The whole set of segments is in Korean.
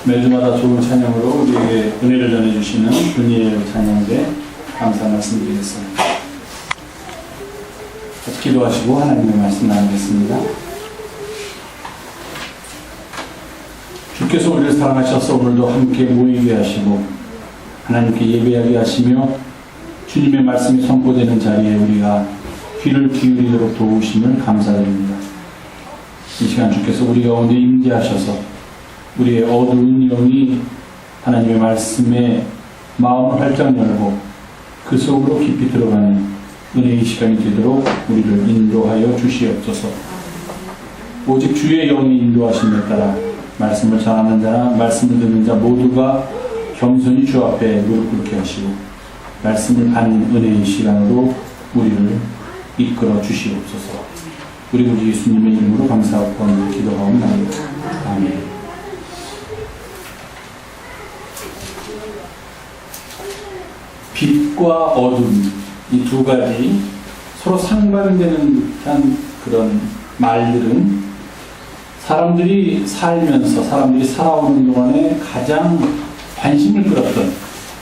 매주마다 좋은 찬양으로 우리에게 은혜를 전해주시는 은혜의 찬양대 감사 말씀드리겠습니다. 같이 기도하시고 하나님의 말씀 나누겠습니다. 주께서 우리를 사랑하셔서 오늘도 함께 모이게 하시고 하나님께 예배하게 하시며 주님의 말씀이 선포되는 자리에 우리가 귀를 기울이도록 도우심을 감사드립니다. 이 시간 주께서 우리 가운데 임재하셔서 우리의 어두운 영이 하나님의 말씀에 마음을 활짝 열고 그 속으로 깊이 들어가는 은혜의 시간이 되도록 우리를 인도하여 주시옵소서. 오직 주의 영이 인도하심에 따라 말씀을 전하는 자나 말씀을 듣는 자 모두가 겸손히 주 앞에 무릎 꿇게 하시고 말씀을 받는 은혜의 시간으로 우리를 이끌어 주시옵소서. 우리 구주 예수님의 이름으로 감사하고 기도하옵나이다. 아멘. 빛과 어둠, 이 두 가지 서로 상반되는 듯한 그런 말들은 사람들이 살면서 사람들이 살아오는 동안에 가장 관심을 끌었던,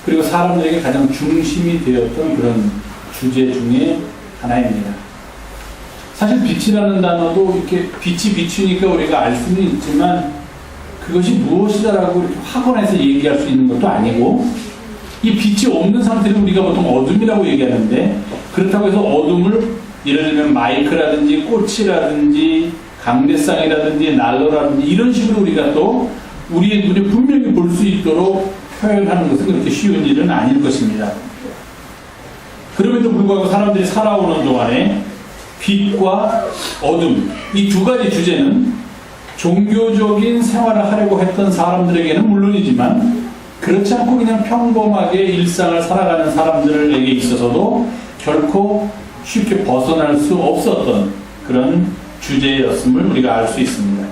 그리고 사람들에게 가장 중심이 되었던 그런 주제 중에 하나입니다. 사실 빛이라는 단어도 이렇게 빛이 비추니까 우리가 알 수는 있지만 그것이 무엇이다라고 이렇게 확언해서 얘기할 수 있는 것도 아니고, 이 빛이 없는 상태를 우리가 보통 어둠이라고 얘기하는데, 그렇다고 해서 어둠을 예를 들면 마이크라든지 꽃이라든지 강대상이라든지 난로라든지 이런 식으로 우리가 또 우리의 눈에 분명히 볼 수 있도록 표현하는 것은 그렇게 쉬운 일은 아닐 것입니다. 그럼에도 불구하고 사람들이 살아오는 동안에 빛과 어둠, 이 두 가지 주제는 종교적인 생활을 하려고 했던 사람들에게는 물론이지만 그렇지 않고 그냥 평범하게 일상을 살아가는 사람들에게 있어서도 결코 쉽게 벗어날 수 없었던 그런 주제였음을 우리가 알 수 있습니다.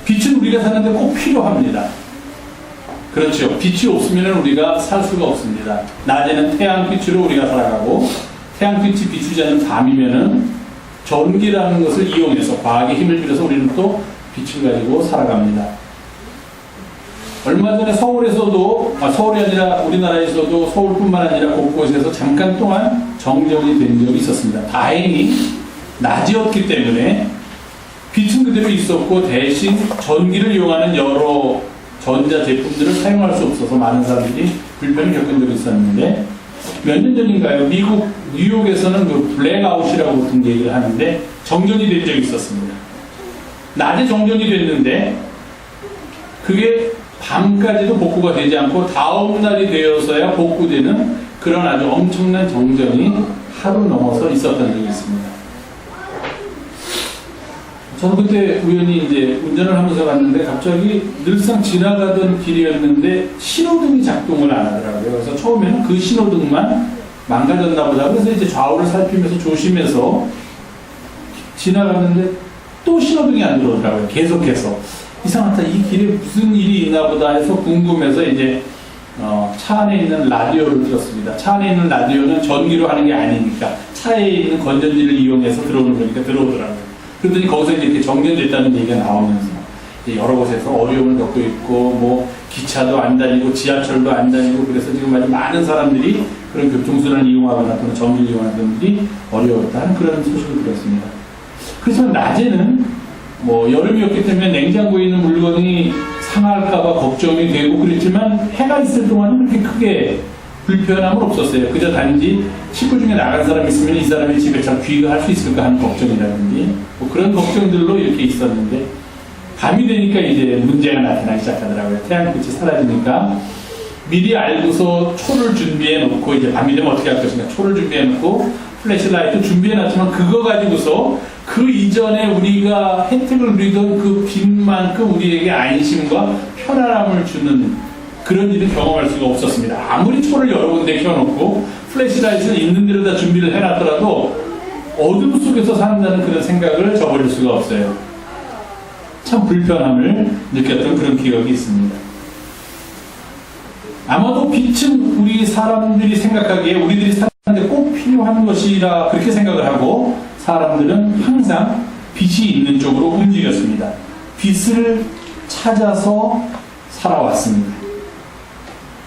빛은 우리가 사는데 꼭 필요합니다. 그렇죠. 빛이 없으면 우리가 살 수가 없습니다. 낮에는 태양빛으로 우리가 살아가고 태양빛이 비추지 않는 밤이면은 전기라는 것을 이용해서 과학의 힘을 빌려서 우리는 또 빛을 가지고 살아갑니다. 얼마 전에 서울에서도 서울이 아니라 우리나라에서도 서울뿐만 아니라 곳곳에서 잠깐 동안 정전이 된 적이 있었습니다. 다행히 낮이었기 때문에 빛은 그대로 있었고 대신 전기를 이용하는 여러 전자제품들을 사용할 수 없어서 많은 사람들이 불편을 겪은 적이 있었는데 몇 년 전인가요? 미국 뉴욕에서는 그 블랙아웃이라고 보통 얘기를 하는데 정전이 된 적이 있었습니다. 낮에 정전이 됐는데 그게 밤까지도 복구가 되지 않고 다음 날이 되어서야 복구되는 그런 아주 엄청난 정전이 하루 넘어서 있었던 적이 있습니다. 저는 그때 우연히 이제 운전을 하면서 갔는데 갑자기 늘상 지나가던 길이었는데 신호등이 작동을 안 하더라고요. 그래서 처음에는 그 신호등만 망가졌나 보다. 그래서 이제 좌우를 살피면서 조심해서 지나갔는데 또 신호등이 안 들어오더라고요. 계속해서. 이상하다. 이 길에 무슨 일이 있나 보다 해서 궁금해서 이제 차 안에 있는 라디오를 들었습니다. 차 안에 있는 라디오는 전기로 하는 게 아니니까 차에 있는 건전지를 이용해서 들어오는 거니까 들어오더라고요. 그러더니 거기서 이렇게 정전됐다는 얘기가 나오면서 여러 곳에서 어려움을 겪고 있고 뭐 기차도 안 다니고 지하철도 안 다니고 그래서 지금 아주 많은 사람들이 그런 교통수단을 이용하거나 또는 전기를 이용하는 분들이 어려웠다는 그런 소식을 들었습니다. 그렇지만 낮에는 뭐 여름이었기 때문에 냉장고에 있는 물건이 상할까봐 걱정이 되고 그랬지만 해가 있을 동안은 그렇게 크게 불편함은 없었어요. 그저 단지 식구 중에 나간 사람이 있으면 이 사람이 집에 잘 귀가할 수 있을까 하는 걱정이라든지 뭐 그런 걱정들로 이렇게 있었는데 밤이 되니까 이제 문제가 나타나기 시작하더라고요. 태양빛이 사라지니까 미리 알고서 초를 준비해 놓고 이제 밤이 되면 어떻게 할 것인가 초를 준비해 놓고 플래시라이트 준비해 놨지만 그거 가지고서 그 이전에 우리가 혜택을 누리던 그 빛만큼 우리에게 안심과 편안함을 주는 그런 일을 경험할 수가 없었습니다. 아무리 초를 여러 군데 켜놓고 플래시라이트를 있는 대로 다 준비를 해놨더라도 어둠 속에서 산다는 그런 생각을 저버릴 수가 없어요. 참 불편함을 느꼈던 그런 기억이 있습니다. 아마도 빛은 우리 사람들이 생각하기에 우리들이 사는데 꼭 필요한 것이라 그렇게 생각을 하고 사람들은 항상 빛이 있는 쪽으로 움직였습니다. 빛을 찾아서 살아왔습니다.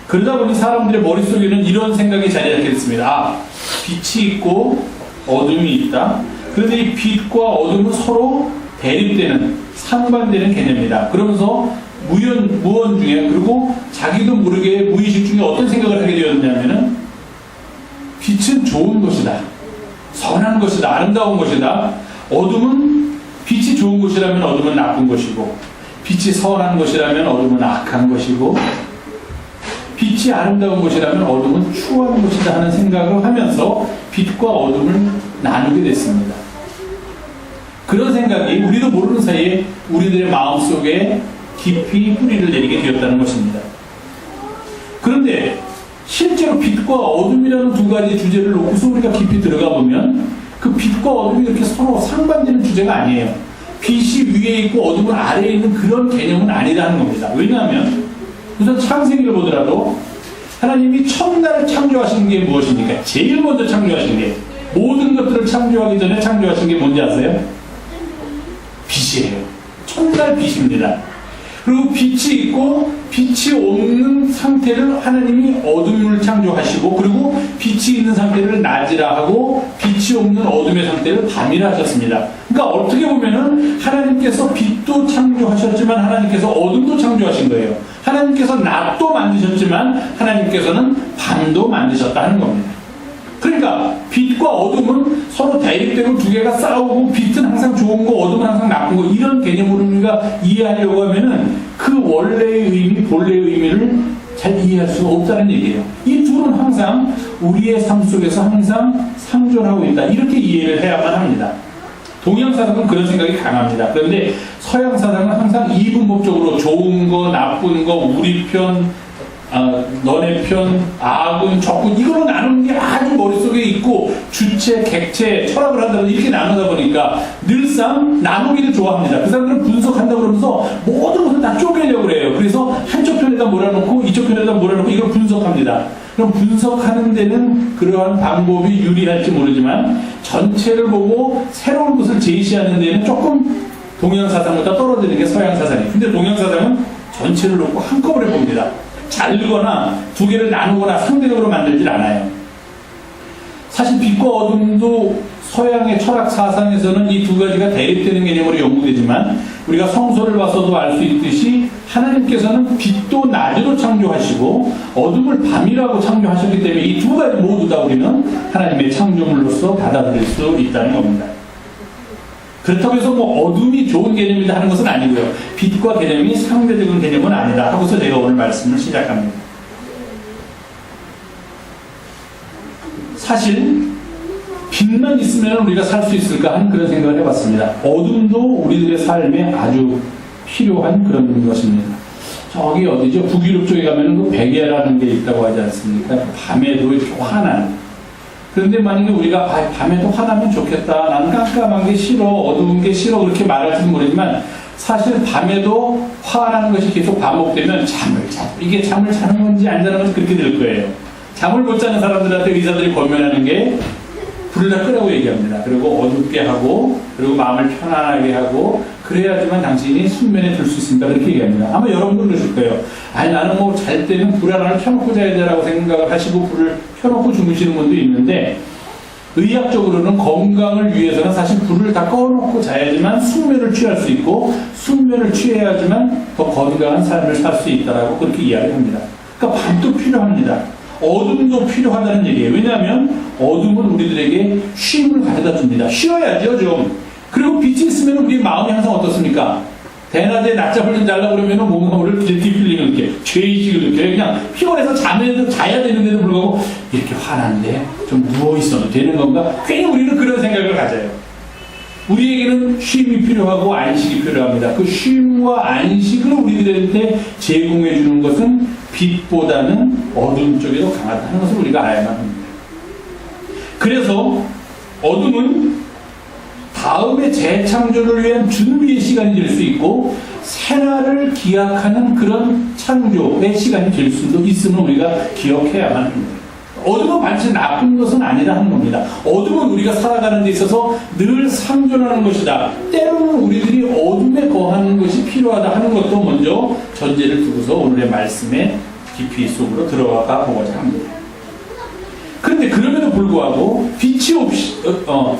그러다 보니 사람들의 머릿속에는 이런 생각이 자리 잡게 됐습니다. 아, 빛이 있고 어둠이 있다. 그런데 이 빛과 어둠은 서로 대립되는 상반되는 개념이다. 그러면서 무언 중에 그리고 자기도 모르게 무의식 중에 어떤 생각을 하게 되었냐면은 빛은 좋은 것이다. 선한 것이다. 아름다운 것이다. 어둠은 빛이 좋은 것이라면 어둠은 나쁜 것이고 빛이 선한 것이라면 어둠은 악한 것이고 빛이 아름다운 것이라면 어둠은 추한 것이다 하는 생각을 하면서 빛과 어둠을 나누게 됐습니다. 그런 생각이 우리도 모르는 사이에 우리들의 마음속에 깊이 뿌리를 내리게 되었다는 것입니다. 그런데 실제로 빛과 어둠이라는 두 가지 주제를 놓고서 우리가 깊이 들어가 보면 그 빛과 어둠이 이렇게 서로 상반되는 주제가 아니에요. 빛이 위에 있고 어둠은 아래에 있는 그런 개념은 아니라는 겁니다. 왜냐하면 우선 창세기를 보더라도 하나님이 첫날 창조하신 게 무엇입니까? 제일 먼저 창조하신 게 모든 것들을 창조하기 전에 창조하신 게 뭔지 아세요? 빛이에요. 첫날 빛입니다. 그리고 빛이 있고 빛이 없는 상태를 하나님이 어둠을 창조하시고 그리고 빛이 있는 상태를 낮이라 하고 빛이 없는 어둠의 상태를 밤이라 하셨습니다. 그러니까 어떻게 보면은 하나님께서 빛도 창조하셨지만 하나님께서 어둠도 창조하신 거예요. 하나님께서 낮도 만드셨지만 하나님께서는 밤도 만드셨다는 겁니다. 그러니까 빛과 서로 대립되고 두 개가 싸우고 빛은 항상 좋은 거, 어둠은 항상 나쁜 거, 이런 개념으로 우리가 이해하려고 하면은 그 원래의 의미, 본래의 의미를 잘 이해할 수가 없다는 얘기예요. 이 둘은 항상 우리의 삶 속에서 항상 상존하고 있다. 이렇게 이해를 해야만 합니다. 동양 사상은 그런 생각이 강합니다. 그런데 서양 사상은 항상 이분법적으로 좋은 거, 나쁜 거, 우리 편, 너네 편, 악은, 적군, 이걸로 나누는 게 아주 머릿속에 있고, 주체, 객체, 철학을 한다고 이렇게 나누다 보니까 늘상 나누기를 좋아합니다. 그 사람들은 분석한다고 그러면서 모든 것을 다 쪼개려고 그래요. 그래서 한쪽 편에다 몰아놓고, 이쪽 편에다 몰아놓고, 이걸 분석합니다. 그럼 분석하는 데는 그러한 방법이 유리할지 모르지만, 전체를 보고 새로운 것을 제시하는 데는 조금 동양 사상보다 떨어지는 게 서양 사상이에요. 근데 동양 사상은 전체를 놓고 한꺼번에 봅니다. 자르거나 두 개를 나누거나 상대적으로 만들질 않아요. 사실 빛과 어둠도 서양의 철학 사상에서는 이 두 가지가 대립되는 개념으로 연구되지만 우리가 성서를 봐서도 알 수 있듯이 하나님께서는 빛도 낮으로 창조하시고 어둠을 밤이라고 창조하셨기 때문에 이 두 가지 모두 다 우리는 하나님의 창조물로서 받아들일 수 있다는 겁니다. 그렇다고 해서 뭐 어둠이 좋은 개념이다 하는 것은 아니고요. 빛과 개념이 상대적인 개념은 아니다 하고서 제가 오늘 말씀을 시작합니다. 사실 빛만 있으면 우리가 살 수 있을까 하는 그런 생각을 해봤습니다. 어둠도 우리들의 삶에 아주 필요한 그런 것입니다. 저기 어디죠? 북유럽 쪽에 가면 그 베개라는 게 있다고 하지 않습니까? 밤에도 이렇게 환한. 그런데 만약에 우리가 밤에도 화나면 좋겠다. 나는 깜깜한 게 싫어. 어두운 게 싫어. 그렇게 말할지는 모르지만 사실 밤에도 화나는 것이 계속 반복되면 이게 잠을 자는 건지 안 자는 건지 그렇게 될 거예요. 잠을 못 자는 사람들한테 의사들이 권면하는 게 불을 다 끄라고 얘기합니다. 그리고 어둡게 하고 그리고 마음을 편안하게 하고 그래야지만 당신이 숙면에 들 수 있습니다. 그렇게 얘기합니다. 아마 여러분도 그러실 거예요. 아니 나는 뭐 잘 때는 불 하나를 켜놓고 자야 되라고 생각을 하시고 불을 켜놓고 주무시는 분도 있는데 의학적으로는 건강을 위해서는 사실 불을 다 꺼놓고 자야지만 숙면을 취할 수 있고 숙면을 취해야지만 더 건강한 삶을 살 수 있다라고 그렇게 이야기합니다. 그러니까 밤도 필요합니다. 어둠도 필요하다는 얘기예요. 왜냐하면 어둠은 우리들에게 쉼을 가져다 줍니다. 쉬어야죠 좀. 그리고 빛이 있으면 우리 마음이 항상 어떻습니까? 대낮에 낮잠을 좀 자려고 그러면 뭔가 우리를 길티 필링을 느껴요. 죄의식을 느껴요. 그냥 피곤해서 자야 되는데도 불구하고 이렇게 화난데 좀 누워있어도 되는 건가? 괜히 우리는 그런 생각을 가져요. 우리에게는 쉼이 필요하고 안식이 필요합니다. 그 쉼과 안식을 우리들한테 제공해 주는 것은 빛보다는 어둠 쪽이 더 강하다는 것을 우리가 알아야만 합니다. 그래서 어둠은 다음의 재창조를 위한 준비의 시간이 될 수 있고 새날을 기약하는 그런 창조의 시간이 될 수도 있음을 우리가 기억해야만 합니다. 어둠은 반드시 나쁜 것은 아니라 하는 겁니다. 어둠은 우리가 살아가는 데 있어서 늘 상존하는 것이다. 때로는 우리들이 어둠에 거하는 것이 필요하다 하는 것도 먼저 전제를 두고서 오늘의 말씀에 깊이 속으로 들어가 보고자 합니다. 그런데 그럼에도 불구하고 빛이 없이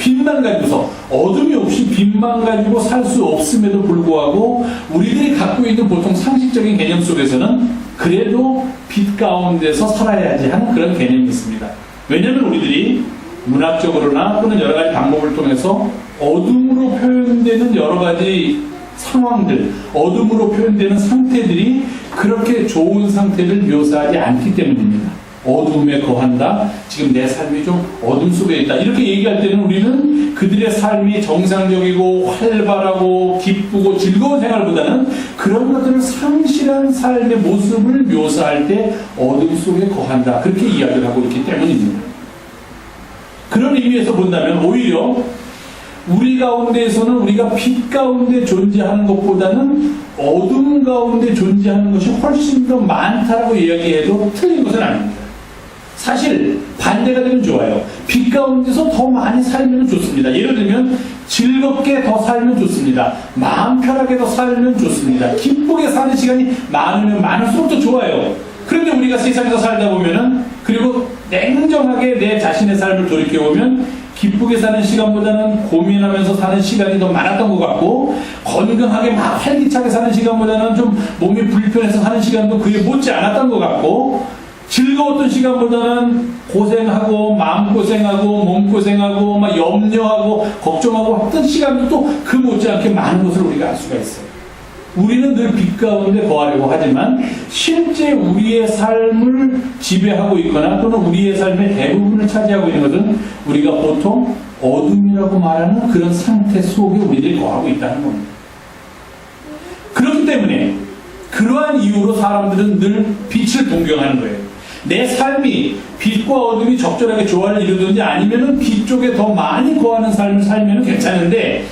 빛만 가지고서 어둠이 없이 빛만 가지고 살 수 없음에도 불구하고 우리들이 갖고 있는 보통 상식적인 개념 속에서는 그래도 빛 가운데서 살아야지 하는 그런 개념이 있습니다. 왜냐하면 우리들이 문학적으로나 또는 여러 가지 방법을 통해서 어둠으로 표현되는 여러 가지 상황들, 어둠으로 표현되는 상태들이 그렇게 좋은 상태를 묘사하지 않기 때문입니다. 어둠에 거한다. 지금 내 삶이 좀 어둠 속에 있다. 이렇게 얘기할 때는 우리는 그들의 삶이 정상적이고 활발하고 기쁘고 즐거운 생활보다는 그런 것들을 상실한 삶의 모습을 묘사할 때 어둠 속에 거한다. 그렇게 이야기를 하고 있기 때문입니다. 그런 의미에서 본다면 오히려 우리 가운데에서는 우리가 빛 가운데 존재하는 것보다는 어둠 가운데 존재하는 것이 훨씬 더 많다고 이야기해도 틀린 것은 아닙니다. 사실 반대가 되면 좋아요. 빛 가운데서 더 많이 살면 좋습니다. 예를 들면 즐겁게 더 살면 좋습니다. 마음 편하게 더 살면 좋습니다. 기쁘게 사는 시간이 많으면 많을수록 더 좋아요. 그런데 우리가 세상에서 살다 보면은 그리고 냉정하게 내 자신의 삶을 돌이켜보면 기쁘게 사는 시간보다는 고민하면서 사는 시간이 더 많았던 것 같고 건강하게 막 활기차게 사는 시간보다는 좀 몸이 불편해서 사는 시간도 그에 못지 않았던 것 같고 즐거웠던 시간보다는 고생하고 마음고생하고 몸고생하고 막 염려하고 걱정하고 했던 시간도 또 그 못지않게 많은 것을 우리가 알 수가 있어요. 우리는 늘 빛 가운데 거하려고 하지만 실제 우리의 삶을 지배하고 있거나 또는 우리의 삶의 대부분을 차지하고 있는 것은 우리가 보통 어둠이라고 말하는 그런 상태 속에 우리들이 거하고 있다는 겁니다. 그렇기 때문에 그러한 이유로 사람들은 늘 빛을 동경하는 거예요. 내 삶이 빛과 어둠이 적절하게 조화를 이루든지 아니면은 빛 쪽에 더 많이 거하는 삶을 살면 괜찮은데,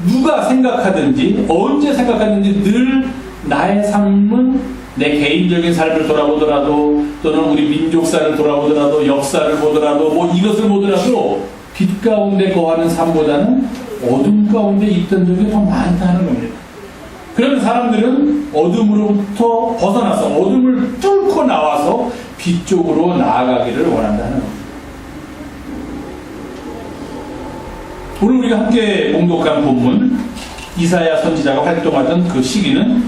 누가 생각하든지 언제 생각하든지 늘 나의 삶은 내 개인적인 삶을 돌아보더라도 또는 우리 민족사를 돌아보더라도 역사를 보더라도 뭐 이것을 보더라도 빛 가운데 거하는 삶보다는 어둠 가운데 있던 적이 더 많다는 겁니다. 그런 사람들은 어둠으로부터 벗어나서 어둠을 뚫고 나와서 빛 쪽으로 나아가기를 원한다는 겁니다. 오늘 우리가 함께 봉독한 본문 이사야 선지자가 활동하던 그 시기는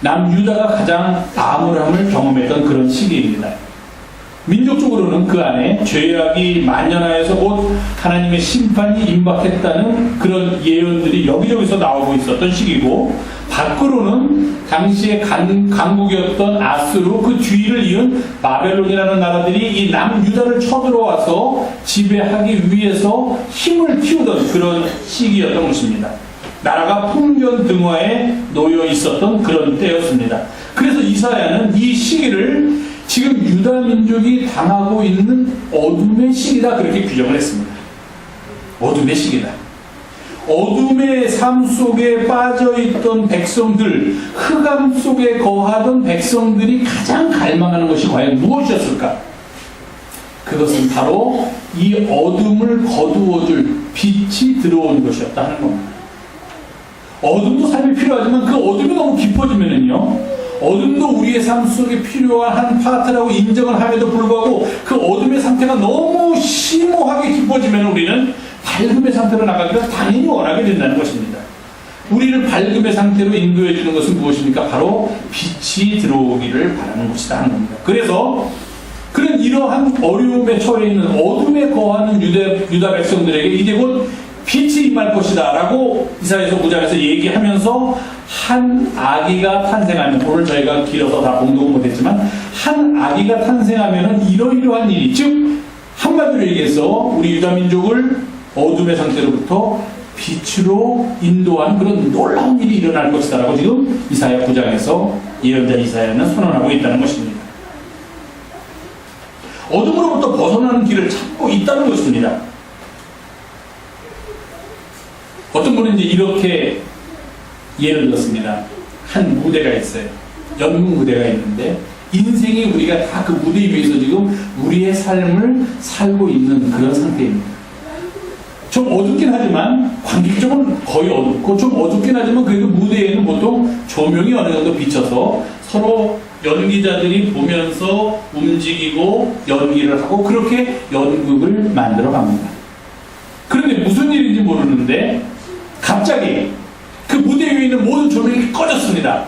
남유다가 가장 암울함을 경험했던 그런 시기입니다. 민족적으로는 그 안에 죄악이 만연하여서 곧 하나님의 심판이 임박했다는 그런 예언들이 여기저기서 나오고 있었던 시기고, 밖으로는 당시의 강국이었던 아수르 그 뒤를 이은 바벨론이라는 나라들이 이 남유다를 쳐들어와서 지배하기 위해서 힘을 키우던 그런 시기였던 것입니다. 나라가 풍년등화에 놓여 있었던 그런 때였습니다. 그래서 이사야는 이 시기를 지금 유다 민족이 당하고 있는 어둠의 시기다 그렇게 규정을 했습니다. 어둠의 시기다. 어둠의 삶 속에 빠져있던 백성들, 흑암 속에 거하던 백성들이 가장 갈망하는 것이 과연 무엇이었을까? 그것은 바로 이 어둠을 거두어줄 빛이 들어온 것이었다는 겁니다. 어둠도 삶에 필요하지만 그 어둠이 너무 깊어지면은요, 어둠도 우리의 삶 속에 필요한 한 파트라고 인정을 함에도 불구하고 그 어둠의 상태가 너무 심오하게 깊어지면 우리는 밝음의 상태로 나가기를 당연히 원하게 된다는 것입니다. 우리를 밝음의 상태로 인도해 주는 것은 무엇입니까? 바로 빛이 들어오기를 바라는 것이다 하는 겁니다. 그래서 그런 이러한 어려움에 처해 있는 어둠에 거하는 유다 백성들에게 이제 곧 빛이 임할 것이다 라고 이사야서 9장에서 얘기하면서 한 아기가 탄생하면, 오늘 저희가 길어서 다 봉독 못했지만 한 아기가 탄생하면 이러이러한 일이, 즉 한마디로 얘기해서 우리 유다 민족을 어둠의 상태로부터 빛으로 인도하는 그런 놀라운 일이 일어날 것이다 라고 지금 이사야 9장에서 예언자 이사야는 선언하고 있다는 것입니다. 어둠으로부터 벗어나는 길을 찾고 있다는 것입니다. 어떤 분은 이제 이렇게 예를 들었습니다. 한 무대가 있어요. 연극 무대가 있는데 인생이 우리가 다 그 무대 위에서 지금 우리의 삶을 살고 있는 그런 상태입니다. 좀 어둡긴 하지만 관객적으로는 거의 어둡고, 좀 어둡긴 하지만 그래도 무대에는 보통 조명이 어느 정도 비쳐서 서로 연기자들이 보면서 움직이고 연기를 하고 그렇게 연극을 만들어 갑니다. 그런데 무슨 일인지 모르는데 갑자기 그 무대 위에 있는 모든 조명이 꺼졌습니다.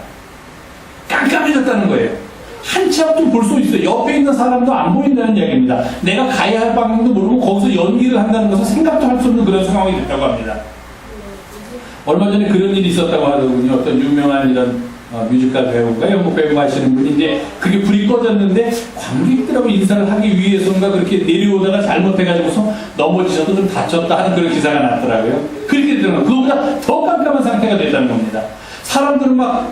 깜깜해졌다는 거예요. 한참 좀 볼 수 있어요. 옆에 있는 사람도 안 보인다는 이야기입니다. 내가 가야 할 방향도 모르고 거기서 연기를 한다는 것은 생각도 할 수 없는 그런 상황이 됐다고 합니다. 얼마 전에 그런 일이 있었다고 하더군요. 어떤 유명한 이런 뮤지컬 배우가, 연극 배우가 하시는 분이 이제 그게 불이 꺼졌는데 관객들하고 인사를 하기 위해서인가 그렇게 내려오다가 잘못해가지고서 넘어지셔도 좀 다쳤다 하는 그런 기사가 났더라고요. 그렇게 되는 거예요. 그거보다 더 깜깜한 상태가 됐다는 겁니다. 사람들은 막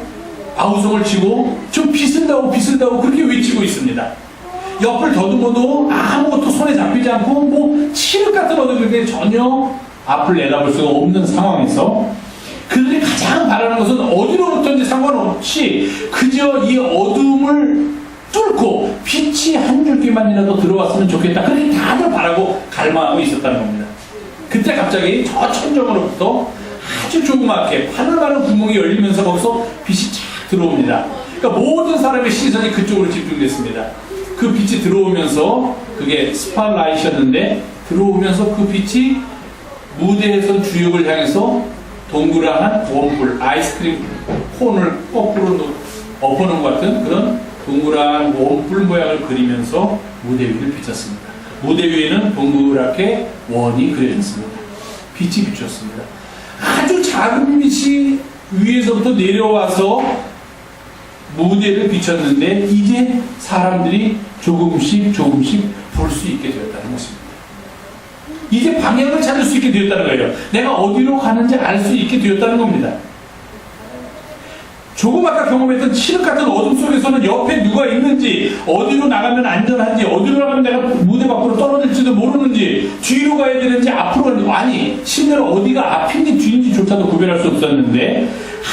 아우성을 치고 좀 빛을 다오 그렇게 외치고 있습니다. 옆을 더듬어도 아무것도 손에 잡히지 않고 뭐 칠흑 같은 어둠인데 전혀 앞을 내다볼 수가 없는 상황에서 그들이 가장 바라는 것은 어디로부터인지 상관없이 그저 이 어둠을 뚫고 빛이 한 줄기만이라도 들어왔으면 좋겠다. 그렇게 다들 바라고 갈망하고 있었다는 겁니다. 그때 갑자기 저 천정으로부터 아주 조그맣게 하늘가는 구멍이 열리면서 거기서 빛이 착 들어옵니다. 그러니까 모든 사람의 시선이 그쪽으로 집중됐습니다. 그 빛이 들어오면서 그게 스팟라이트였는데 들어오면서 그 빛이 무대에서 주역을 향해서 동그란 원뿔, 아이스크림 콘을 거꾸로 엎어놓은 것 같은 그런 동그란 원뿔 모양을 그리면서 무대 위를 비쳤습니다. 무대 위에는 동그랗게 원이 그려졌습니다. 빛이 비쳤습니다. 아주 작은 빛이 위에서부터 내려와서 무대를 비쳤는데 이제 사람들이 조금씩 볼 수 있게 되었다는 것입니다. 이제 방향을 찾을 수 있게 되었다는 거예요. 내가 어디로 가는지 알 수 있게 되었다는 겁니다. 조금 아까 경험했던 칠흑 같은 어둠 속에서는 옆에 누가 있는지, 어디로 나가면 안전한지, 어디로 나가면 내가 무대 밖으로 떨어질지도 모르는지, 뒤로 가야 되는지 앞으로 가는지, 아니 심지어 어디가 앞인지 뒤인지조차도 구별할 수 없었는데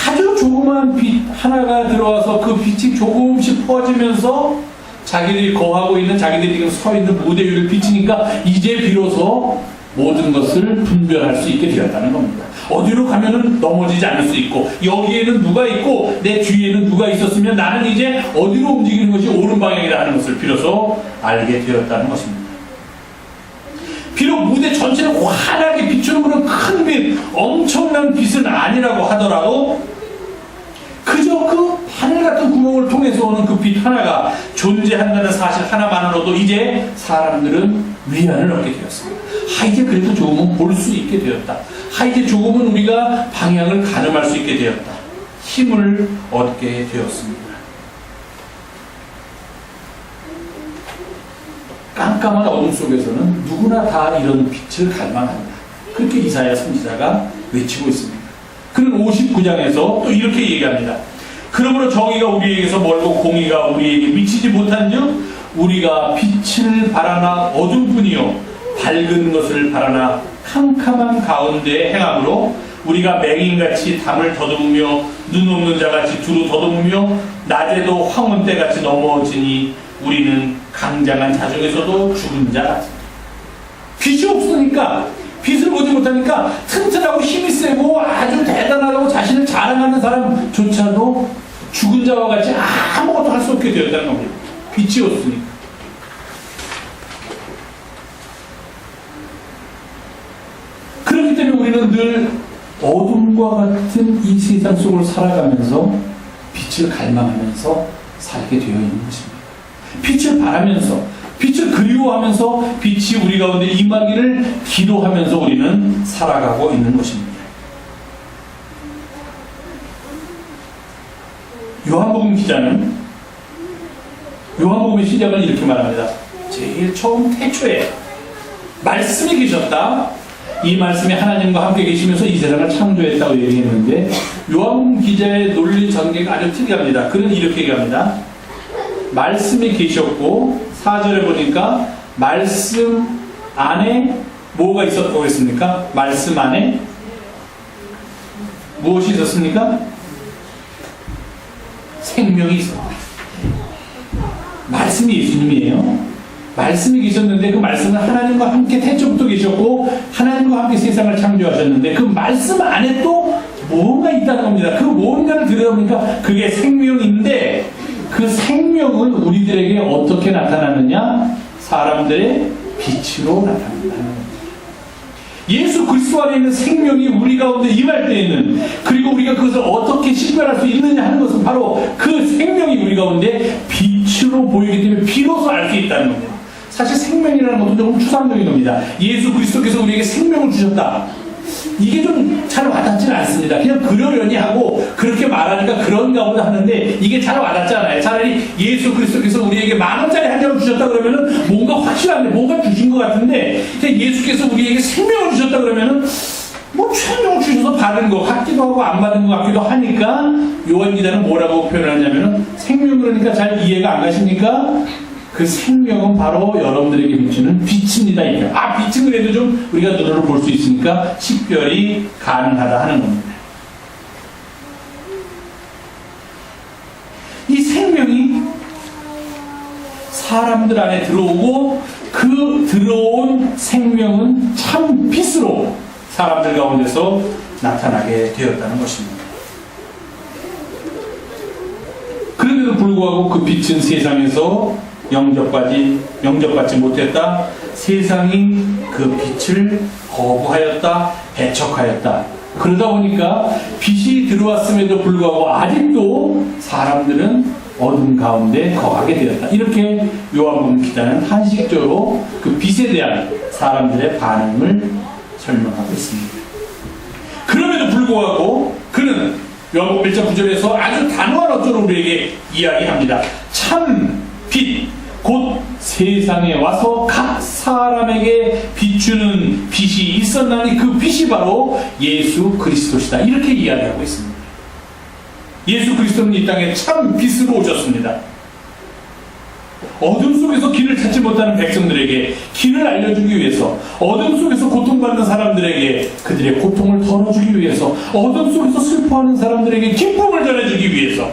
아주 조그만 빛 하나가 들어와서 그 빛이 조금씩 퍼지면서 자기들이 거하고 있는, 자기들이 지금 서 있는 무대 위를 비치니까 이제 비로소 모든 것을 분별할 수 있게 되었다는 겁니다. 어디로 가면은 넘어지지 않을 수 있고, 여기에는 누가 있고 내 뒤에는 누가 있었으면 나는 이제 어디로 움직이는 것이 옳은 방향이라는 것을 비로소 알게 되었다는 것입니다. 비록 무대 전체를 환하게 비추는 그런 큰 빛, 엄청난 빛은 아니라고 하더라도 그저 그 하늘 같은 구멍을 통해서 오는 그 빛 하나가 존재한다는 사실 하나만으로도 이제 사람들은 위안을 얻게 되었습니다. 이제 그래도 조금은 볼 수 있게 되었다. 이제 조금은 우리가 방향을 가늠할 수 있게 되었다. 힘을 얻게 되었습니다. 깜깜한 어둠 속에서는 누구나 다 이런 빛을 갈망한다. 그렇게 이사야 선지자가 외치고 있습니다. 그는 59장에서 또 이렇게 얘기합니다. 그러므로 정의가 우리에게서 멀고 공의가 우리에게 미치지 못한즉 우리가 빛을 바라나 어둠뿐이요 밝은 것을 바라나 캄캄한 가운데 행함으로 우리가 맹인같이 담을 더듬으며 눈 없는 자같이 두루 더듬으며 낮에도 황혼때같이 넘어지니 우리는 강장한 자 중에서도 죽은 자 같습니다. 빛이 없으니까, 빛을 보지 못하니까 튼튼하고 힘이 세고 아주 대단하다고 자신을 자랑하는 사람조차도 죽은 자와 같이 아무것도 할 수 없게 되었다는 겁니다. 빛이 없으니까. 그렇기 때문에 우리는 늘 어둠과 같은 이 세상 속을 살아가면서 빛을 갈망하면서 살게 되어 있는 것입니다. 빛을 바라면서, 빛을 그리워하면서 빛이 우리 가운데 임하기를 기도하면서 우리는 살아가고 있는 것입니다. 요한복음 기자는 요한복음의 시작을 이렇게 말합니다. 제일 처음 태초에 말씀이 계셨다. 이 말씀이 하나님과 함께 계시면서 이 세상을 창조했다고 얘기했는데 요한복음 기자의 논리 전개가 아주 특이합니다. 그는 이렇게 얘기합니다. 말씀이 계셨고 4절에 보니까 말씀 안에 뭐가 있었다고 했습니까? 말씀 안에 무엇이 있었습니까? 생명이 있었다. 말씀이 예수님이에요. 말씀이 계셨는데 그 말씀은 하나님과 함께 태초부터 계셨고 하나님과 함께 세상을 창조하셨는데 그 말씀 안에 또 뭔가 있다는 겁니다. 그 뭔가를 들여다보니까 그게 생명인데 그 생명은 우리들에게 어떻게 나타나느냐? 사람들의 빛으로 나타난다는 겁니다. 예수 그리스도 안에 있는 생명이 우리 가운데 임할 때에는, 그리고 우리가 그것을 어떻게 식별할 수 있느냐 하는 것은 바로 그 생명이 우리 가운데 빛으로 보이기 때문에 비로소 알 수 있다는 겁니다. 사실 생명이라는 것도 조금 추상적인 겁니다. 예수 그리스도께서 우리에게 생명을 주셨다. 이게 좀 잘 와닿지는 않습니다. 그냥 그러려니 하고 그렇게 말하니까 그런가 보다 하는데 이게 잘 와닿지 않아요. 차라리 예수 그리스도께서 우리에게 10,000원짜리 한 장을 주셨다 그러면은 뭔가 확실한데 뭔가 주신 것 같은데 예수께서 우리에게 생명을 주셨다 그러면은 뭐 생명을 주셔서 받은 것 같기도 하고 안 받은 것 같기도 하니까 요한 기자는 뭐라고 표현하냐면은 생명 그러니까 잘 이해가 안 가십니까? 그 생명은 바로 여러분들에게 비추는 빛입니다. 빛은 그래도 좀 우리가 눈으로 볼 수 있으니까 식별이 가능하다 하는 겁니다. 이 생명이 사람들 안에 들어오고 그 들어온 생명은 참 빛으로 사람들 가운데서 나타나게 되었다는 것입니다. 그런데도 불구하고 그 빛은 세상에서 영접받지 못했다. 세상이 그 빛을 거부하였다. 배척하였다. 그러다 보니까 빛이 들어왔음에도 불구하고 아직도 사람들은 어둠 가운데 거하게 되었다. 이렇게 요한복음 기자는 한식적으로 그 빛에 대한 사람들의 반응을 설명하고 있습니다. 그럼에도 불구하고 그는 요한복음 1장 9절에서 아주 단호한 어조로 우리에게 이야기합니다. 참 빛, 곧 세상에 와서 각 사람에게 비추는 빛이 있었나니 그 빛이 바로 예수 그리스도시다. 이렇게 이야기하고 있습니다. 예수 그리스도는 이 땅에 참 빛으로 오셨습니다. 어둠 속에서 길을 찾지 못하는 백성들에게 길을 알려주기 위해서, 어둠 속에서 고통받는 사람들에게 그들의 고통을 덜어주기 위해서, 어둠 속에서 슬퍼하는 사람들에게 기쁨을 전해주기 위해서,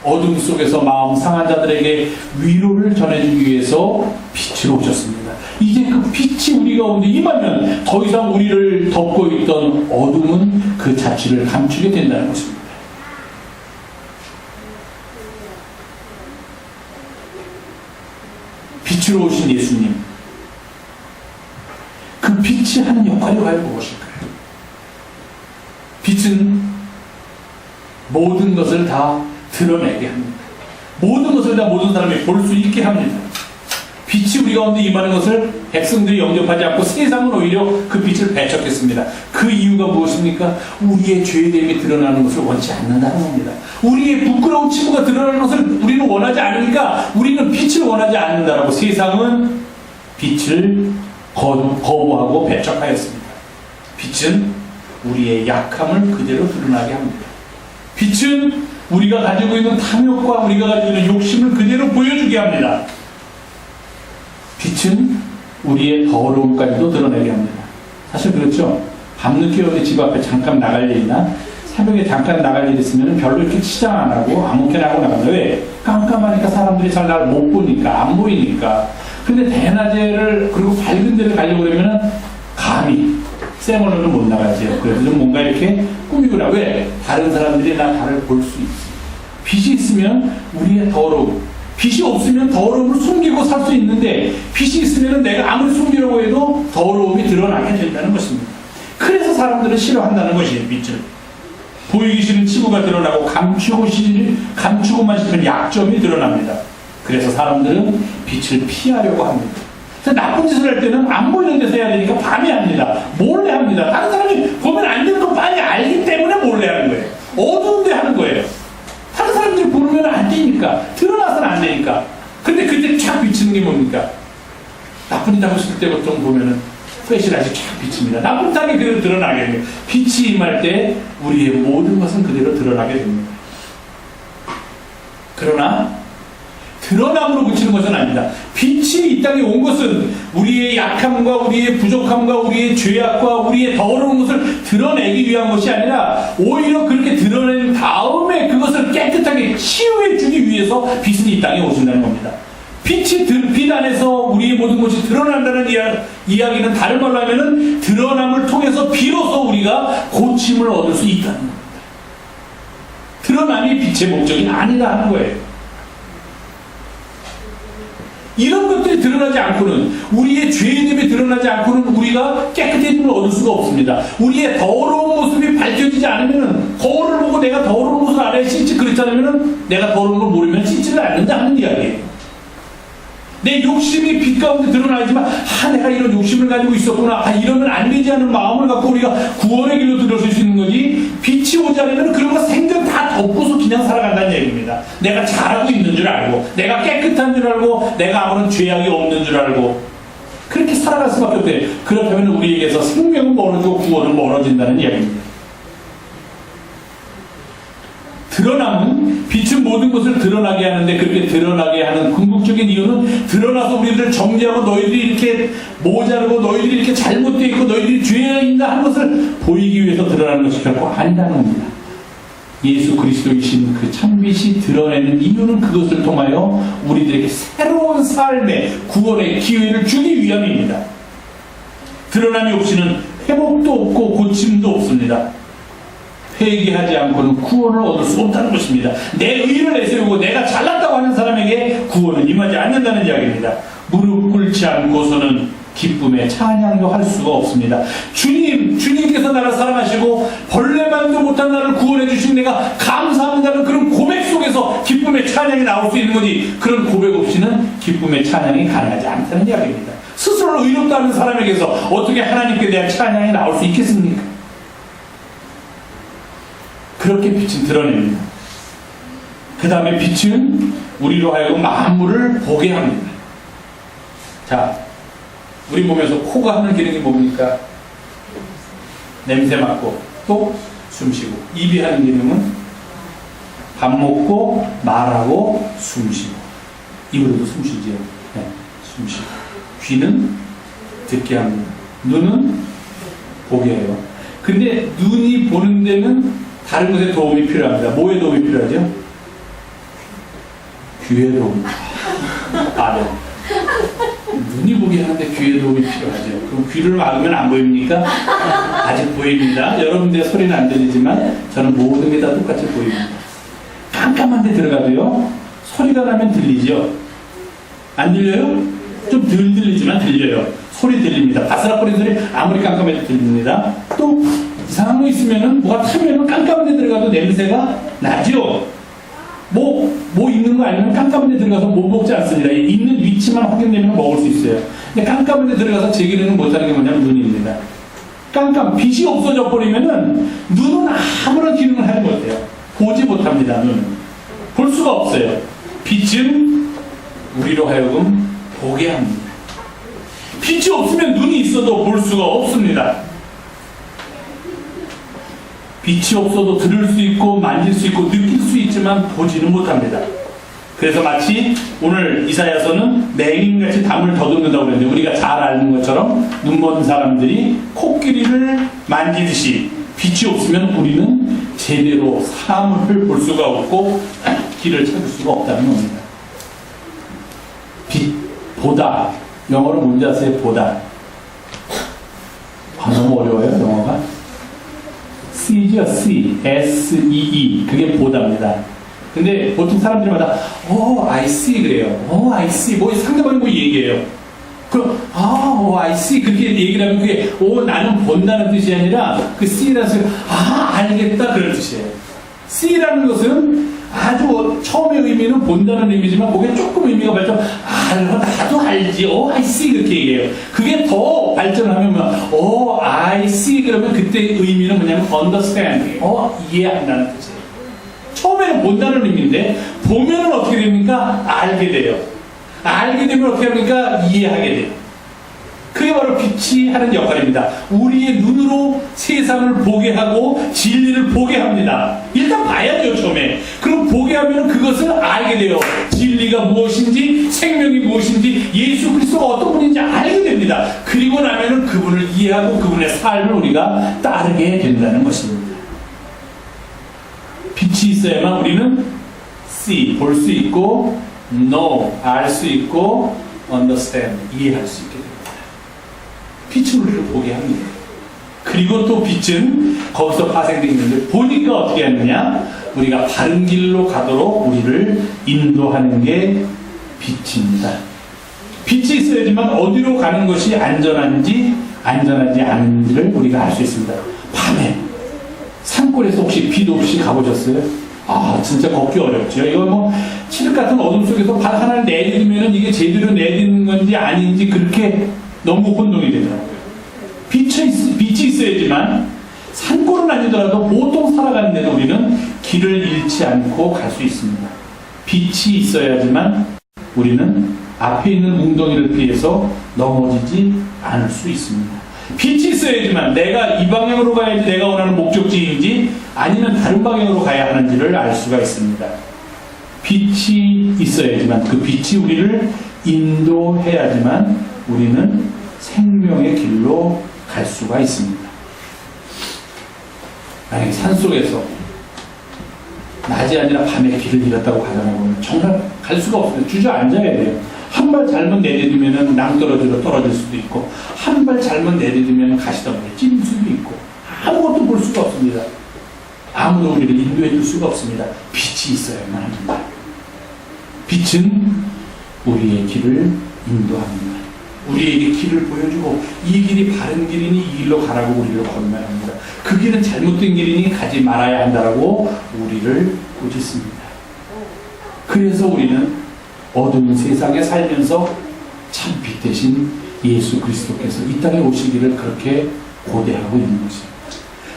어둠 속에서 마음 상한 자들에게 위로를 전해주기 위해서 빛으로 오셨습니다. 이제 그 빛이 우리 가운데 임하면 더 이상 우리를 덮고 있던 어둠은 그 자취를 감추게 된다는 것입니다. 빛으로 오신 예수님, 그 빛이 하는 역할이 과연 무엇일까요? 빛은 모든 것을 다 드러내게 합니다. 모든 것을 다 모든 사람이 볼 수 있게 합니다. 빛이 우리 가운데 임하는 것을 백성들이 영접하지 않고 세상은 오히려 그 빛을 배척했습니다. 그 이유가 무엇입니까? 우리의 죄됨이 드러나는 것을 원치 않는다는 겁니다. 우리의 부끄러운 치부가 드러나는 것을 우리는 원하지 않으니까 우리는 빛을 원하지 않는다라고 세상은 빛을 거부하고 배척하였습니다. 빛은 우리의 약함을 그대로 드러나게 합니다. 빛은 우리가 가지고 있는 탐욕과 우리가 가지고 있는 욕심을 그대로 보여주게 합니다. 빛은 우리의 더러움까지도 드러내게 합니다. 사실 그렇죠. 밤늦게 어디 집 앞에 잠깐 나갈 일이나 새벽에 잠깐 나갈 일 있으면 별로 이렇게 치장 안 하고 아무렇게나 하고 나간다. 왜? 깜깜하니까 사람들이 잘 날 못 보니까, 안 보이니까. 근데 대낮에를, 그리고 밝은 데를 가려고 그러면은 감히 쌩얼로는 못 나가지요. 그래서 좀 뭔가 이렇게 꾸미거나. 왜? 다른 사람들이 나를 볼 수 있어. 빛이 있으면 우리의 더러움, 빛이 없으면 더러움을 숨기고 살 수 있는데, 빛이 있으면 내가 아무리 숨기려고 해도 더러움이 드러나게 된다는 것입니다. 그래서 사람들은 싫어한다는 것이에요. 빛을. 보이기 싫은 치부가 드러나고 감추고만 싶은 약점이 드러납니다. 그래서 사람들은 빛을 피하려고 합니다. 나쁜 짓을 할 때는 안 보이는 데서 해야 되니까 밤에 합니다. 몰래 합니다. 다른 사람이 보면 안 되는 거 빨리 알기 때문에 몰래 하는 거예요. 어두운데 하는 거예요. 다른 사람들이 보면 안 되니까, 드러나서는 안 되니까. 근데 그때 쫙 비치는 게 뭡니까? 나쁜 짓 하고 싶을 때 보통 보면은 플래시라이트 쫙 비칩니다. 나쁜 땅이 그대로 드러나게 돼요. 빛이 임할 때 우리의 모든 것은 그대로 드러나게 됩니다. 그러나 드러남으로 그치는 것은 아닙니다. 빛이 이 땅에 온 것은 우리의 약함과 우리의 부족함과 우리의 죄악과 우리의 더러운 것을 드러내기 위한 것이 아니라 오히려 그렇게 드러낸 다음에 그것을 깨끗하게 치유해 주기 위해서 빛은 이 땅에 오신다는 겁니다. 빛 안에서 우리의 모든 것이 드러난다는 이야기는 다른 말로 하면은 드러남을 통해서 비로소 우리가 고침을 얻을 수 있다는 겁니다. 드러남이 빛의 목적이 아니다 하는 거예요. 이런 것들이 드러나지 않고는, 우리의 죄됨이 드러나지 않고는 우리가 깨끗해짐을 얻을 수가 없습니다. 우리의 더러운 모습이 밝혀지지 않으면, 거울을 보고 내가 더러운 모습을 알아야 씻지, 그렇지 않으면 내가 더러운 걸 모르면 씻지를 않는다 하는 이야기예요. 내 욕심이 빛 가운데 드러나지만, 내가 이런 욕심을 가지고 있었구나, 이러면 안 되지 않은 마음을 갖고 우리가 구원의 길로 들어설 수 있는 거지, 빛이 오지 않으면 그런 거 생전 다 덮고서 그냥 살아간다는 얘기입니다. 내가 잘하고 있는 줄 알고, 내가 깨끗한 줄 알고, 내가 아무런 죄악이 없는 줄 알고, 그렇게 살아갈 수밖에 없대요. 그렇다면 우리에게서 생명은 멀어지고 구원은 멀어진다는 이야기입니다. 드러남은, 빛은 모든 것을 드러나게 하는데, 그렇게 드러나게 하는 궁극적인 이유는, 드러나서 우리들을 정죄하고 너희들이 이렇게 모자르고 너희들이 이렇게 잘못되어 있고 너희들이 죄에 있나 하는 것을 보이기 위해서 드러나는 것이 결코 아니라는 겁니다. 예수 그리스도이신 그 참빛이 드러내는 이유는 그것을 통하여 우리들에게 새로운 삶의 구원의 기회를 주기 위함입니다. 드러남이 없이는 회복도 없고 고침도 없습니다. 회개하지 않고는 구원을 얻을 수 없다는 것입니다. 내 의를 내세우고 내가 잘났다고 하는 사람에게 구원은 임하지 않는다는 이야기입니다. 무릎 꿇지 않고서는 기쁨의 찬양도 할 수가 없습니다. 주님께서 나를 사랑하시고 벌레만도 못한 나를 구원해 주신 내가 감사합니다는 그런 고백 속에서 기쁨의 찬양이 나올 수 있는 거지, 그런 고백 없이는 기쁨의 찬양이 가능하지 않다는 이야기입니다. 스스로 의롭다는 사람에게서 어떻게 하나님께 대한 찬양이 나올 수 있겠습니까? 그렇게 빛은 드러냅니다. 그 다음에 빛은 우리로 하여금 만물을 보게 합니다. 자, 우리 몸에서 코가 하는 기능이 뭡니까? 냄새 맡고 또 숨쉬고. 입이 하는 기능은 밥 먹고 말하고 숨쉬고. 입으로도 숨쉬지요. 네, 숨쉬고. 귀는 듣게 합니다. 눈은 보게 해요. 근데 눈이 보는 데는 다른 것에 도움이 필요합니다. 뭐에 도움이 필요하죠? 귀에 도움이 필요하죠. 눈이 보게 하는데 귀에 도움이 필요하죠. 그럼 귀를 막으면 안 보입니까? 아직 보입니다. 여러분들의 소리는 안 들리지만 저는 모든 게 다 똑같이 보입니다. 깜깜한 데 들어가도요, 소리가 나면 들리죠? 안 들려요? 좀 덜 들리지만 들려요. 소리 들립니다. 바스락거리는 소리 아무리 깜깜해도 들립니다. 또 이상한 거 있으면은, 뭐가 타면은 깜깜한 데 들어가도 냄새가 나죠? 뭐 있는 거 아니면 깜깜한 데 들어가서 못 먹지 않습니다. 있는 위치만 확인되면 먹을 수 있어요. 근데 깜깜한 데 들어가서 제 기능은 못하는 게 뭐냐면 눈입니다. 빛이 없어져 버리면은 눈은 아무런 기능을 하지 못해요. 보지 못합니다. 눈은 볼 수가 없어요. 빛은 우리로 하여금 보게 합니다. 빛이 없으면 눈이 있어도 볼 수가 없습니다. 빛이 없어도 들을 수 있고 만질 수 있고 느낄 수 있지만 보지는 못합니다. 그래서 마치 오늘 이사야서는 맹인같이 담을 더듬는다고 그랬는데, 우리가 잘 아는 것처럼 눈먼 사람들이 코끼리를 만지듯이 빛이 없으면 우리는 제대로 사물을 볼 수가 없고 길을 찾을 수가 없다는 겁니다. 빛, 보다. 영어로 뭔지 아세요? 보다. 너무 어려워요, 영어가. C죠, C. S-E-E. 그게 보다입니다. 근데 보통 사람들마다, I see 그래요. I see. 상대방이 뭐 얘기해요. I see. 그렇게 얘기를 하면 그게, 나는 본다는 뜻이 아니라, 그 C라는 뜻은, 알겠다. 그런 뜻이에요. C라는 것은 아주 처음의 의미는 본다는 의미지만, 그게 조금 의미가 발전, 나도 알지. I see. 그렇게 얘기해요. 그게 더 발전하면, I see. 그러면 그때 의미는 뭐냐면, understand. 이해한다는 뜻이에요. 처음에는 본다는 의미인데, 보면은 어떻게 됩니까? 알게 돼요. 알게 되면 어떻게 합니까? 이해하게 돼요. 그게 바로 빛이 하는 역할입니다. 우리의 눈으로 세상을 보게 하고 진리를 보게 합니다. 일단 봐야죠, 처음에. 그럼 보게 하면 그것을 알게 돼요. 진리가 무엇인지, 생명이 무엇인지, 예수 그리스도가 어떤 분인지 알게 됩니다. 그리고 나면은 그분을 이해하고 그분의 삶을 우리가 따르게 된다는 것입니다. 빛이 있어야만 우리는 see, 볼 수 있고, know, 알 수 있고, understand, 이해할 수 있게 됩니다. 빛은 우리를 보게 합니다. 그리고 또 빛은 거기서 파생되어 있는데, 보니까 어떻게 하느냐? 우리가 바른 길로 가도록 우리를 인도하는 게 빛입니다. 빛이 있어야지만 어디로 가는 것이 안전한지 않은지를 우리가 알 수 있습니다. 밤에 산골에서 혹시 빛 없이 가보셨어요? 진짜 걷기 어렵죠. 이거 칠흑 같은 어둠 속에서 발 하나를 내딛으면 이게 제대로 내딛는 건지 아닌지 그렇게 너무 혼동이 되더라고요. 빛이 있어야지만, 산골은 아니더라도 보통 살아가는데도 우리는 길을 잃지 않고 갈 수 있습니다. 빛이 있어야지만 우리는 앞에 있는 웅덩이를 피해서 넘어지지 않을 수 있습니다. 빛이 있어야지만 내가 이 방향으로 가야지 내가 원하는 목적지인지 아니면 다른 방향으로 가야 하는지를 알 수가 있습니다. 빛이 있어야지만, 그 빛이 우리를 인도해야지만 우리는 생명의 길로 갈 수가 있습니다. 만약에 산속에서 낮이 아니라 밤에 길을 잃었다고 가정해보면 정말 갈 수가 없어요. 주저앉아야 돼요. 한 발 잘못 내디디면 낭떠러지로 떨어질 수도 있고, 한 발 잘못 내디디면 가시덤불에 찔릴 수도 있고, 아무것도 볼 수가 없습니다. 아무도 우리를 인도해 줄 수가 없습니다. 빛이 있어야만 합니다. 빛은 우리의 길을 인도합니다. 우리에게 길을 보여주고 이 길이 바른 길이니 이 길로 가라고 우리를 권면합니다. 그 길은 잘못된 길이니 가지 말아야 한다라고 우리를 꾸짖습니다. 그래서 우리는 어두운 세상에 살면서 참 빛 대신 예수 그리스도께서 이 땅에 오시기를 그렇게 고대하고 있는 것입니다.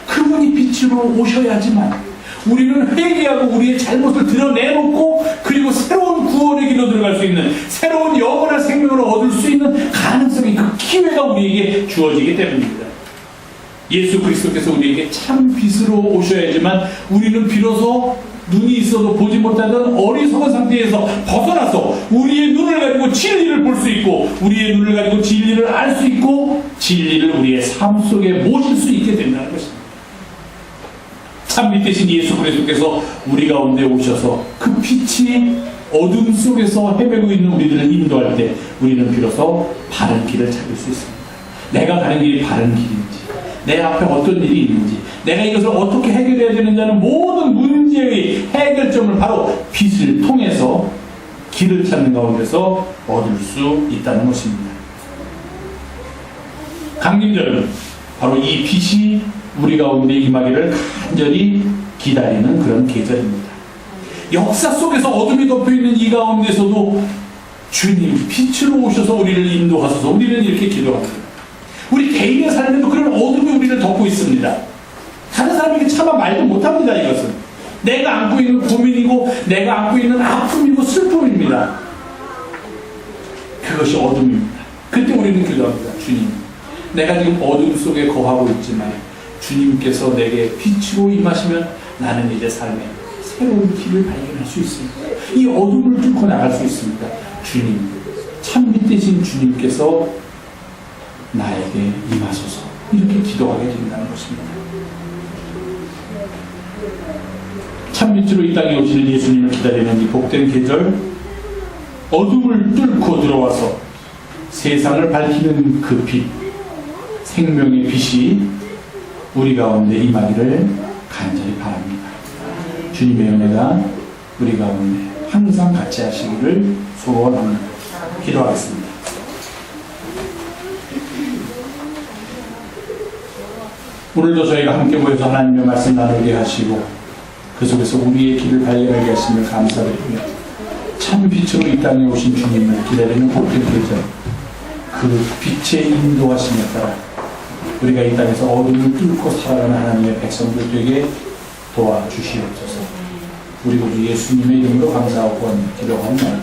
그분이 빛으로 오셔야지만 우리는 회개하고 우리의 잘못을 드러내놓고 그리고 새로운 구원의 길로 들어갈 수 있는 새로운 영원한 생명을 얻을 수 있는 가능성이 그 기회가 우리에게 주어지기 때문입니다. 예수 그리스도께서 우리에게 참 빛으로 오셔야지만 우리는 비로소 눈이 있어도 보지 못하던 어리석은 상태에서 벗어나서 우리의 눈을 가지고 진리를 볼 수 있고 우리의 눈을 가지고 진리를 알 수 있고 진리를 우리의 삶 속에 모실 수 있게 된다는 것입니다. 참빛 대신 예수 그리스도께서 우리 가운데 오셔서 그 빛이 어둠 속에서 헤매고 있는 우리들을 인도할 때 우리는 비로소 바른 길을 찾을 수 있습니다. 내가 가는 길이 바른 길인지 내 앞에 어떤 일이 있는지 내가 이것을 어떻게 해결해야 되는지는 모든 문제의 해결점을 바로 빛을 통해서 길을 찾는 가운데서 얻을 수 있다는 것입니다. 강림절은 바로 이 빛이 우리 가운데 임하기를 간절히 기다리는 그런 계절입니다. 역사 속에서 어둠이 덮여있는 이 가운데서도 주님 빛으로 오셔서 우리를 인도하소서 우리는 이렇게 기도합니다. 우리 개인의 삶에도 그런 어둠이 우리를 덮고 있습니다. 다른 사람에게 차마 말도 못합니다. 이것은 내가 안고 있는 고민이고 내가 안고 있는 아픔이고 슬픔입니다. 그것이 어둠입니다. 그때 우리는 기도합니다. 주님, 내가 지금 어둠 속에 거하고 있지만 주님께서 내게 빛으로 임하시면 나는 이제 삶에 새로운 길을 발견할 수 있습니다. 이 어둠을 뚫고 나갈 수 있습니다. 주님, 참빛 대신 주님께서 나에게 임하소서 이렇게 기도하게 된다는 것입니다. 참빛으로 이 땅에 오시는 예수님을 기다리는 이 복된 계절, 어둠을 뚫고 들어와서 세상을 밝히는 그 빛, 생명의 빛이 우리 가운데 임하기를 간절히 바랍니다. 주님의 은혜가 우리 가운데 항상 같이 하시기를 소원합니다. 기도하겠습니다. 오늘도 저희가 함께 모여서 하나님의 말씀 나누게 하시고 그 속에서 우리의 길을 발견하게 하심을 감사드리며 참 빛으로 이 땅에 오신 주님을 기다리는 복된 계절, 그 빛의 인도하심에 따라 우리가 이 땅에서 어둠을 뚫고 살아가는 하나님의 백성들 되게 도와주시옵소서. 우리 모두 예수님의 이름으로 감사하고 기도합니다.